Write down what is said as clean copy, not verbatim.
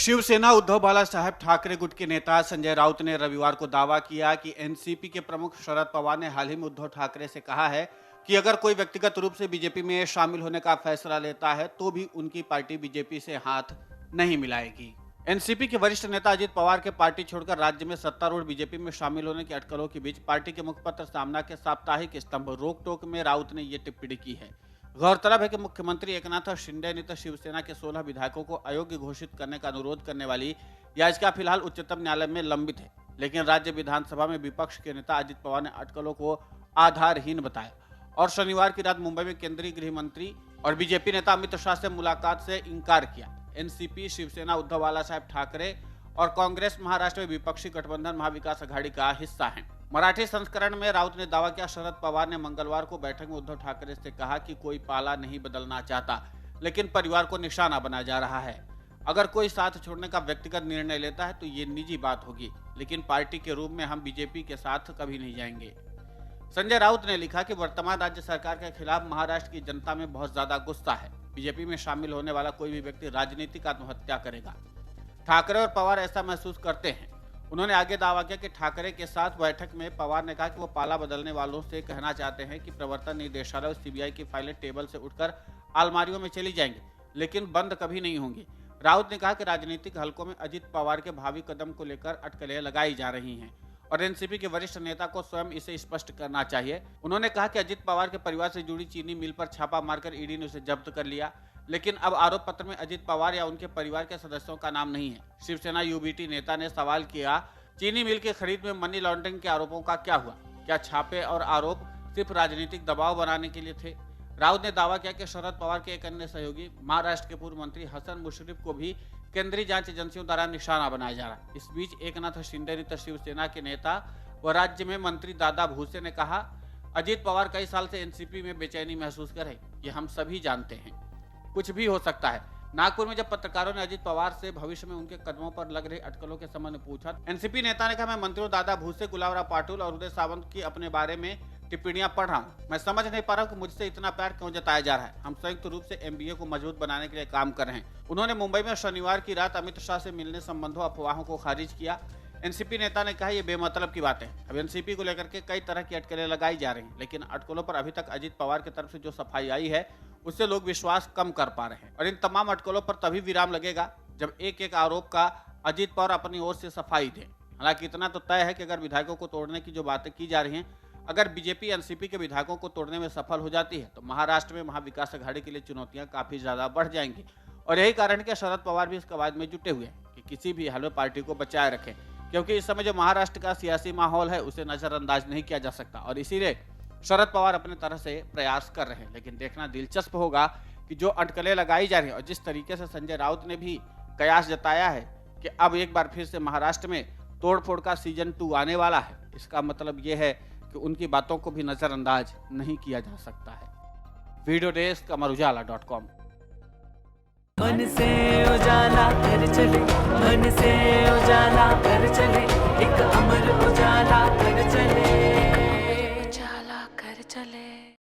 शिवसेना उद्धव बालासाहेब ठाकरे गुट के नेता संजय राउत ने रविवार को दावा किया कि एनसीपी के प्रमुख शरद पवार ने हाल ही में उद्धव ठाकरे से कहा है कि अगर कोई व्यक्तिगत रूप से बीजेपी में शामिल होने का फैसला लेता है तो भी उनकी पार्टी बीजेपी से हाथ नहीं मिलाएगी। एनसीपी के वरिष्ठ नेता अजित पवार के पार्टी छोड़कर राज्य में सत्तारूढ़ बीजेपी में शामिल होने की अटकलों के बीच पार्टी के मुखपत्र सामना के साप्ताहिक स्तंभ रोक टोक में राउत ने ये टिप्पणी की है। गौरतलब है कि मुख्यमंत्री एकनाथ शिंदे ने शिवसेना के 16 विधायकों को अयोग्य घोषित करने का अनुरोध करने वाली याचिका फिलहाल उच्चतम न्यायालय में लंबित है, लेकिन राज्य विधानसभा में विपक्ष के नेता अजित पवार ने अटकलों को आधारहीन बताया और शनिवार की रात मुंबई में केंद्रीय गृह मंत्री और बीजेपी नेता अमित शाह से मुलाकात से इंकार किया। एनसीपी, शिवसेना, उद्धव बालासाहेब ठाकरे और कांग्रेस महाराष्ट्र में विपक्षी गठबंधन महाविकास अघाड़ी का हिस्सा है। मराठी संस्करण में राउत ने दावा किया, शरद पवार ने मंगलवार को बैठक में उद्धव ठाकरे से कहा कि कोई पाला नहीं बदलना चाहता, लेकिन परिवार को निशाना बनाया जा रहा है। अगर कोई साथ छोड़ने का व्यक्तिगत निर्णय लेता है तो ये निजी बात होगी, लेकिन पार्टी के रूप में हम बीजेपी के साथ कभी नहीं जाएंगे। संजय राउत ने लिखा कि वर्तमान राज्य सरकार के खिलाफ महाराष्ट्र की जनता में बहुत ज्यादा गुस्सा है। बीजेपी में शामिल होने वाला कोई भी व्यक्ति राजनीतिक आत्महत्या करेगा। ठाकरे और पवार ऐसा महसूस करते हैं। उन्होंने आगे दावा किया कि ठाकरे के साथ बैठक में पवार ने कहा कि वो पाला बदलने वालों से कहना चाहते हैं कि प्रवर्तन निदेशालय और सीबीआई की फाइलें टेबल से उठकर अलमारियों में चली जाएंगी, लेकिन बंद कभी नहीं होंगी। राउत ने कहा कि राजनीतिक हलकों में अजित पवार के भावी कदम को लेकर अटकलें लगाई जा रही हैं और एनसीपी के वरिष्ठ नेता को स्वयं इसे स्पष्ट करना चाहिए। उन्होंने कहा कि अजित पवार के परिवार से जुड़ी चीनी मिल पर छापा मारकर ईडी ने उसे जब्त कर लिया, लेकिन अब आरोप पत्र में अजित पवार या उनके परिवार के सदस्यों का नाम नहीं है। शिवसेना यूबीटी नेता ने सवाल किया, चीनी मिल की खरीद में मनी लॉन्ड्रिंग के आरोपों का क्या हुआ? क्या छापे और आरोप सिर्फ राजनीतिक दबाव बनाने के लिए थे? राउत ने दावा किया कि शरद पवार के एक अन्य सहयोगी महाराष्ट्र के पूर्व मंत्री हसन मुशर्रफ को भी केंद्रीय जांच एजेंसियों द्वारा निशाना बनाया जा रहा है। इस बीच एकनाथ शिंदे ने शिवसेना के नेता व राज्य में मंत्री दादा भूसे ने कहा, अजित पवार कई साल से एनसीपी में बेचैनी महसूस कर रहे, ये हम सभी जानते हैं, कुछ भी हो सकता है। नागपुर में जब पत्रकारों ने अजित पवार से भविष्य में उनके कदमों पर लग रही अटकलों के संबंध में पूछा, एनसीपी नेता ने कहा, मैं मंत्रियों दादा भूसे, गुलाबराव पाटिल और उदय सामंत की अपने बारे में टिप्पणियां पढ़ रहा हूं। मैं समझ नहीं पा रहा हूं कि मुझसे इतना प्यार क्यों जताया जा रहा है। हम संयुक्त रूप से एमबीए को मजबूत बनाने के लिए काम कर रहे हैं। उन्होंने मुंबई में शनिवार की रात अमित शाह से मिलने संबंधों अफवाहों को खारिज किया। एनसीपी नेता ने कहा, यह बेमतलब की बात है। अब एनसीपी को लेकर के कई तरह की अटकलें लगाई जा रही हैं, लेकिन अटकलों पर अभी तक अजित पवार की तरफ से जो सफाई आई है उससे लोग विश्वास कम कर पा रहे हैं और इन तमाम अटकलों पर तभी विराम लगेगा जब एक एक आरोप का अजित पवार अपनी ओर से सफाई दे। हालांकि इतना तो तय है कि अगर विधायकों को तोड़ने की जो बातें की जा रही हैं, अगर बीजेपी एनसीपी के विधायकों को तोड़ने में सफल हो जाती है तो महाराष्ट्र में महाविकास अघाड़ी के लिए चुनौतियां काफी ज्यादा बढ़ जाएंगी और यही कारण है कि शरद पवार भी इस कवायद में जुटे हुए हैं कि किसी भी हाल में पार्टी को बचाए रखें, क्योंकि इस समय जो महाराष्ट्र का सियासी माहौल है उसे नजरअंदाज नहीं किया जा सकता और इसीलिए शरद पवार अपने तरह से प्रयास कर रहे हैं। लेकिन देखना दिलचस्प होगा कि जो अटकलें लगाई जा रही हैं और जिस तरीके से संजय राउत ने भी कयास जताया है कि अब एक बार फिर से महाराष्ट्र में तोड़फोड़ का सीजन 2 आने वाला है, इसका मतलब ये है कि उनकी बातों को भी नजरअंदाज नहीं किया जा सकता है। वीडियो डेस्क अमरउजाला.com। मन से उजाला कर चले, मन से उजाला कर चले, एक अमर उजाला।